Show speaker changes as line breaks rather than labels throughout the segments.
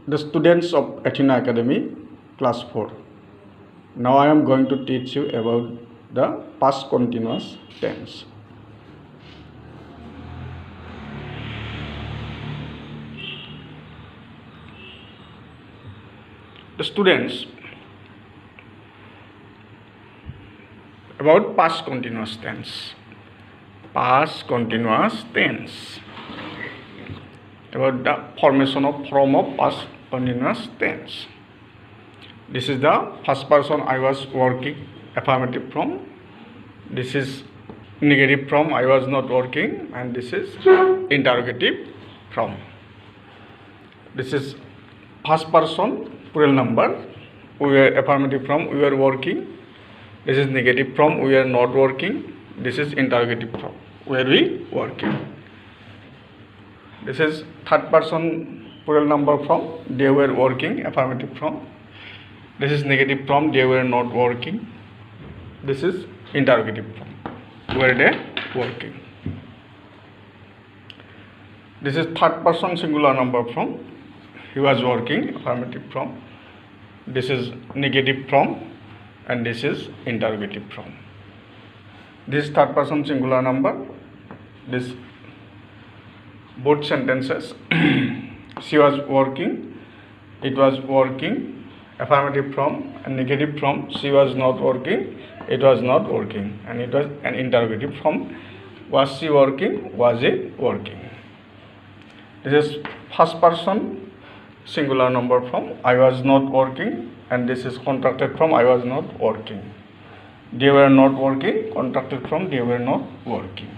The students of Athena Academy, Class 4. Now I am going to teach you about the past continuous tense. The students, about past continuous tense. Past continuous tense. About the formation of form of past continuous tense. This is the first person I was working, affirmative form. This is negative form, I was not working, and this is interrogative form. This is first person plural number. We were affirmative form, we were working. This is negative form, we are not working. This is interrogative form, where we working. This is third person plural number form, they were working, affirmative form. This is negative form, they were not working. This is interrogative form, were they working. This is third person singular number form, he was working, affirmative form. This is negative form, and this is interrogative form. This third person singular number, this both sentences, she was working, it was working, affirmative form, and negative form, she was not working, it was not working, and it was an interrogative form, was she working, was it working. This is first person singular number form, I was not working, and this is contracted form, I was not working. They were not working, contracted form, they were not working.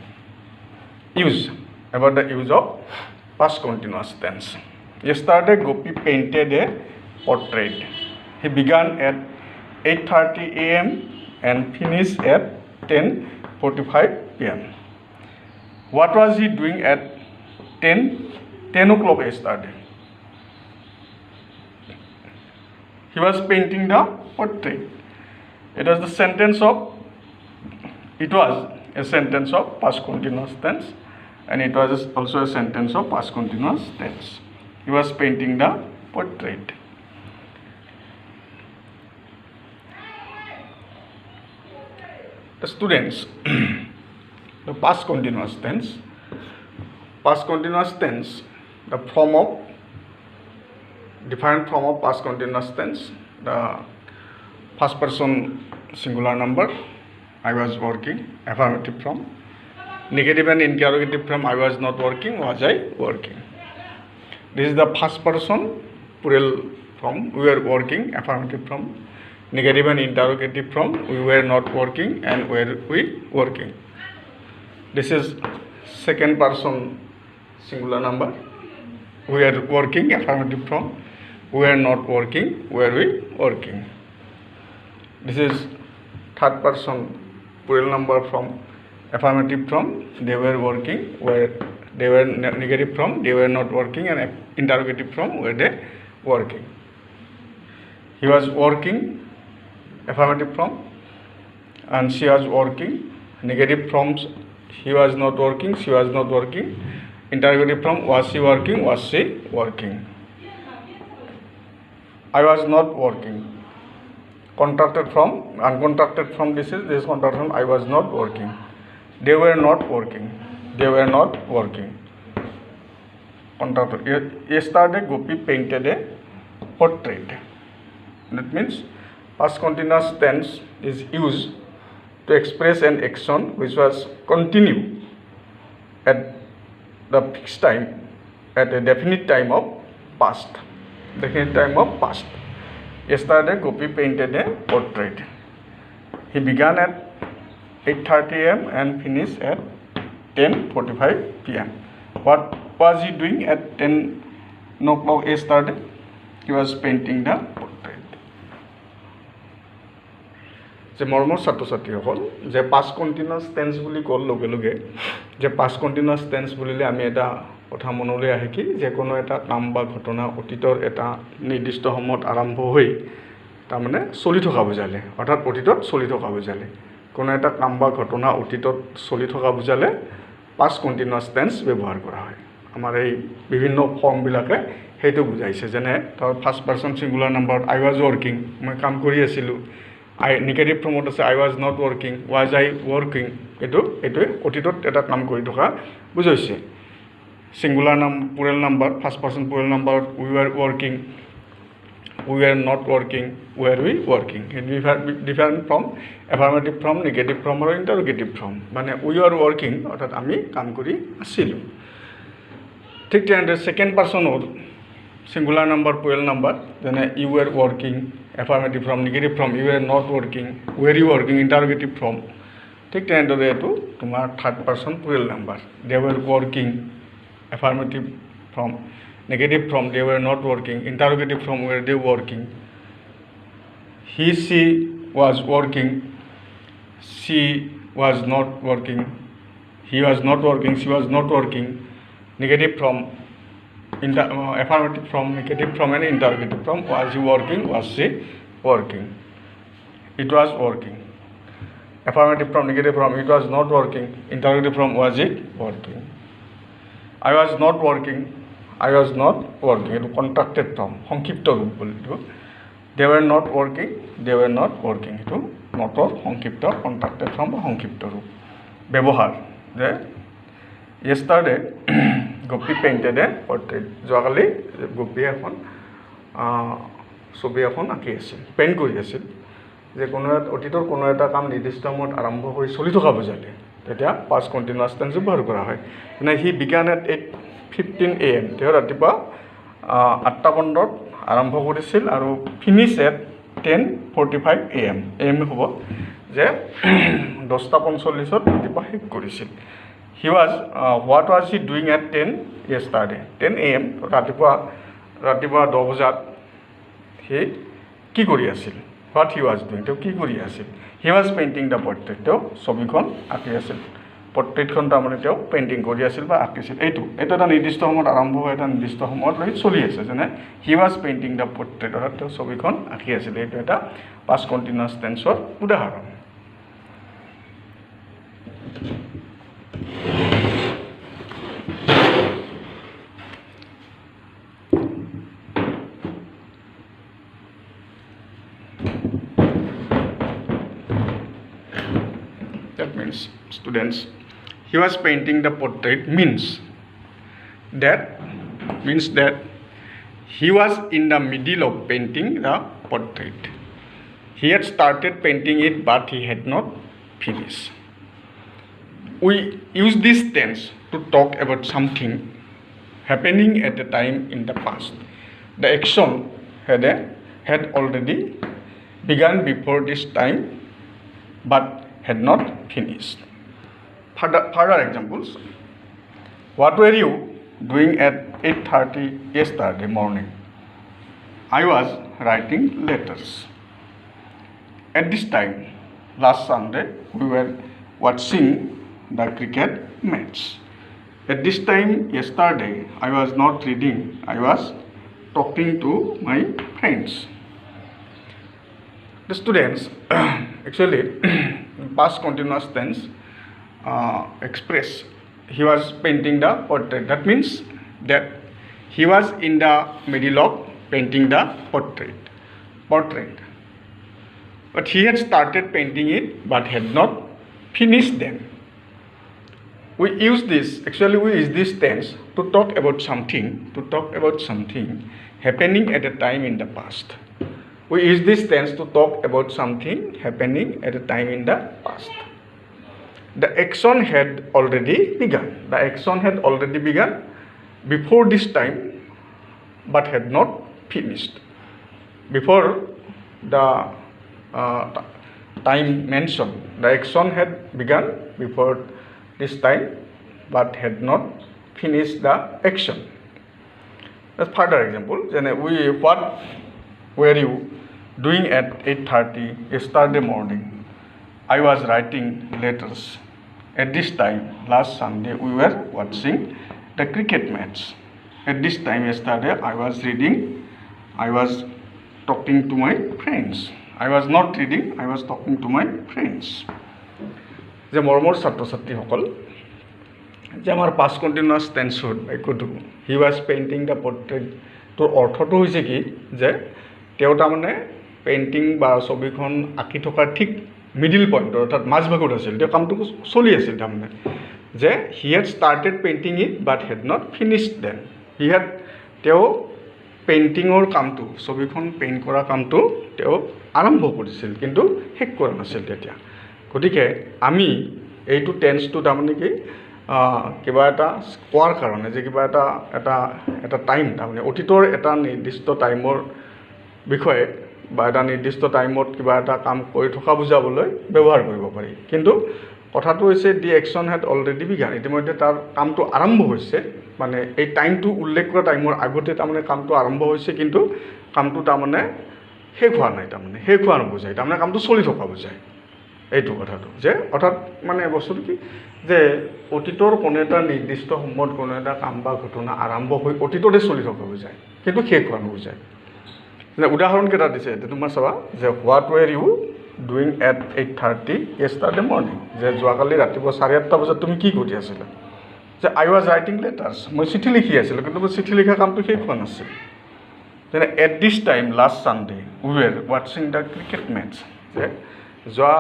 Use, about the use of past continuous tense. Yesterday Gopi painted a portrait. He began at 8:30 a.m. and finished at 10:45 p.m. What was he doing at 10 o'clock yesterday? He was painting the portrait. It was a sentence of past continuous tense, and it was also a sentence of past continuous tense. He was painting the portrait. The students, the past continuous tense. Past continuous tense, the form of, different form of past continuous tense. The first person singular number, I was working, affirmative form. Negative and interrogative form, I was not working, was I working. This is the first person plural form, we were working, affirmative form. Negative and interrogative form, we were not working, and were we working. This is second person singular number, we are working, affirmative form. We are not working, were we working. This is third person plural number from affirmative form, they were working, where they were negative form, they were not working, and interrogative form, were they working. He was working, affirmative form, and she was working, negative forms, he was not working, she was not working, interrogative form, was she working, was she working. I was not working. Contracted from, uncontracted from, this contracted from, I was not working. They were not working. They were not working. Contracted. Yesterday Gopi painted a portrait. That means past continuous tense is used to express an action which was continued at the fixed time, at a definite time of past. Definite time of past. Yesterday Gopi painted a portrait. He began at 8:30 a.m. and finished at 10:45 p.m. What was he doing at 10 o'clock yesterday? He was painting the portrait. যে মৰমৰ ছাত্ৰ ছাত্ৰীসকল, যে past continuous tense বুলি কোৱাৰ লগে লগে যে past continuous tense বুলিলে আমি এটা কথা মনলৈ আহে কি, যে কোনো এটা কাম বা ঘটনা অতীতৰ এটা নিৰ্দিষ্ট সময়ত আৰম্ভ হৈ তাৰমানে চলি থকা বুজালে, অৰ্থাৎ অতীতত চলি থকা বুজালে। কোনো এটা কাম বা ঘটনা অতীতত চলি থকা বুজালে পাষ্ট কণ্টিনিউৱাছ টেন্স ব্যৱহাৰ কৰা হয়। আমাৰ এই বিভিন্ন ফৰ্মবিলাকে সেইটো বুজাইছে যেনে ধৰ ফাৰ্ষ্ট পাৰ্চন সিঙ্গুলাৰ নাম্বাৰত আই ৱাজ ৱৰ্কিং মই কাম কৰি আছিলোঁ নেগেটিভ ফৰ্মত আছে I was not working was I working এইটোৱে অতীতত এটা কাম কৰি থকা বুজাইছে singular plural number first person plural নাম্বাৰত we were working we were not working were we working it different from affirmative from negative from or interrogative from মানে we are working অর্থাৎ আমি কাম কৰি আছিলোঁ ঠিক তেনেদৰে সেকেন্ড পাৰ্চনৰ সিঙ্গুলাৰ নাম্বাৰ প্লুৰেল নাম্বাৰ যেনে you were working affirmative from negative from you were not working were you working interrogative from ঠিক তেনেদৰে এইটো তোমাৰ third person plural number they were working affirmative from negative from they were not working interrogative from were they working he she was working she was not working he was not working she was not working negative from affirmative from negative from and interrogative from was he working was she working it was working affirmative from negative from it was not working interrogative from was it working I was not working I was not working it contracted from সংক্ষিপ্ত ৰূপ বলটো they were not working it not সংক্ষিপ্ত contracted from সংক্ষিপ্ত ৰূপ ব্যৱহাৰ যে yesterday Gopi painted a portrait যোৱাকালি গোপী এখন ছবি এখন আঁকি আছিল পেইণ্ট কৰি আছিল যে কোনো অতীতৰ কোনো এটা কাম নিৰ্দিষ্ট সময়ত আৰম্ভ কৰি চলি থকা বুজালে তেতিয়া past continuous tense ব্যৱহাৰ কৰা হয় মানে he began at 8:15 AM তেওঁ ৰাতিপুৱা 8:15 আৰম্ভ কৰিছিল আৰু ফিনিশ এট 10:45 AM হ'ব যে 10:45 ৰাতিপুৱা শেষ কৰিছিল he was what was he doing at 10 yesterday 10 AM ৰাতিপুৱা 10 বজাত he কি কৰি আছিল what he was doing তেওঁ কি কৰি আছিল he was painting the portrait তেওঁ ছবিখন আঁকি আছিল portraitখন তাৰমানে তেওঁ পেইন্টিং কৰি আছিল বা আঁকিছিল এইটো এটা নিৰ্দিষ্ট সময়ত আৰম্ভ হৈ এটা নিৰ্দিষ্ট সময়ত লৈ চলি আছে যেনে he was painting the portrait অৰ্থাৎ তেওঁ ছবিখন আঁকি আছিল এইটো এটা past continuous tenseৰ উদাহৰণ that means students he was painting the portrait means that he was in the middle of painting the portrait he had started painting it but he had not finished we use this tense to talk about something happening at a time in the past the action had already begun before this time but had not finished further examples what were you doing at 8:30 yesterday morning I was writing letters at this time last Sunday we were watching the cricket match at this time yesterday I was not reading I was talking to my friends the students actually past continuous tense express he was painting the portrait that means that he was in the middle of painting the portrait but he had started painting it but had not finished them we use this tense to talk about something happening at a time in the past we use this tense to talk about something happening at a time in the past the action had already begun before this time but had not finished before the time mentioned the action had begun before this time but had not finished the action that's further example what were you doing at 8:30 yesterday morning I was writing letters at this time last Sunday we were watching the cricket match at this time yesterday I was reading I was talking to my friends I was not reading I was talking to my friends যে মৰমৰ ছাত্ৰ ছাত্ৰীসকল যে আমাৰ past continuous tense বাক্যটো he was painting the portrait তোৰ অৰ্থটো হৈছে কি যে তেওঁ তাৰমানে পেইণ্টিং বা ছবিখন আঁকি থকাৰ ঠিক মিডিল পইণ্ট অৰ্থাৎ মাজভাগত আছিল তেওঁ কামটো চলি আছিল তাৰমানে যে he had started painting it but had not finished then তেওঁ পেইণ্টিঙৰ কামটো ছবিখন পেইণ্ট কৰা কামটো তেওঁ আৰম্ভ কৰিছিল কিন্তু শেষ কৰা নাছিল তেতিয়া গতিকে আমি এইটো টেন্সটো তাৰমানে কি কিবা এটা কোৱাৰ কাৰণে যে কিবা এটা টাইম তাৰমানে অতীতৰ এটা নিৰ্দিষ্ট টাইমৰ বিষয়ে বা এটা নিৰ্দিষ্ট টাইমত কিবা এটা কাম কৰি থকা বুজাবলৈ ব্যৱহাৰ কৰিব পাৰি কিন্তু কথাটো হৈছে দি একশ্যন হেড অলৰেডি বিগান ইতিমধ্যে তাৰ কামটো আৰম্ভ হৈছে মানে এই টাইমটো উল্লেখ কৰা টাইমৰ আগতে তাৰমানে কামটো আৰম্ভ হৈছে কিন্তু কামটো তাৰমানে শেষ হোৱা নাই তাৰমানে শেষ হোৱা নুবুজায় তাৰমানে কামটো চলি থকা বুজায় এইটো কথাটো যে অৰ্থাৎ মানে বস্তুটো কি যে অতীতৰ কোনো এটা নিৰ্দিষ্ট সময়ত কোনো এটা কাম বা ঘটনা আৰম্ভ হৈ অতীততে চলি থকা বুজায় কিন্তু শেষ হোৱা নুবুজায় উদাহৰণকেইটা দিছে এতিয়া তোমাৰ চাবা যে what were you doing at 8:30 yesterday morning যে যোৱাকালি ৰাতিপুৱা 8:30 বজাত তুমি কি কৰি আছিলা যে আই ৱাজ ৰাইটিং লেটাৰ্ছ মই চিঠি লিখি আছিলোঁ কিন্তু মই চিঠি লিখা কামটো শেষ হোৱা নাছিল যেনে at this time last Sunday we were ৱাটছিং দ্য ক্ৰিকেট মেটছ যে যোৱা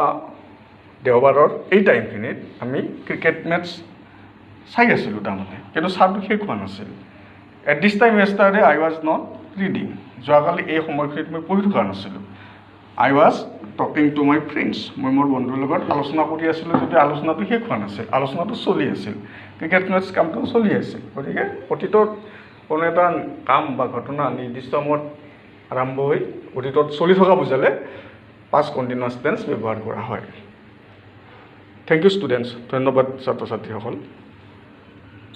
দেওবাৰৰ এই টাইমখিনিত আমি ক্ৰিকেট মেটছ চাই আছিলোঁ তাৰমানে কিন্তু চাওঁটো শেষ হোৱা নাছিল at this time yesterday I was not reading যোৱাকালি এই সময়খিনিত মই পঢ়ি থকা নাছিলোঁ I was talking to my friends মই মোৰ বন্ধুৰ লগত আলোচনা কৰি আছিলোঁ যদি আলোচনাটো শেষ হোৱা নাছিল আলোচনাটো চলি আছিল ক্ৰিকেট মেটছ কামটো চলি আছিল গতিকে অতীতত কোনো এটা কাম বা ঘটনা নিৰ্দিষ্ট সময়ত আৰম্ভ হৈ অতীতত চলি থকা বুজালে পাষ্ট কণ্টিনিউৱাছ টেন্স ব্যৱহাৰ কৰা হয় থেংক ইউ ষ্টুডেণ্টছ ধন্যবাদ ছাত্ৰ ছাত্ৰীসকল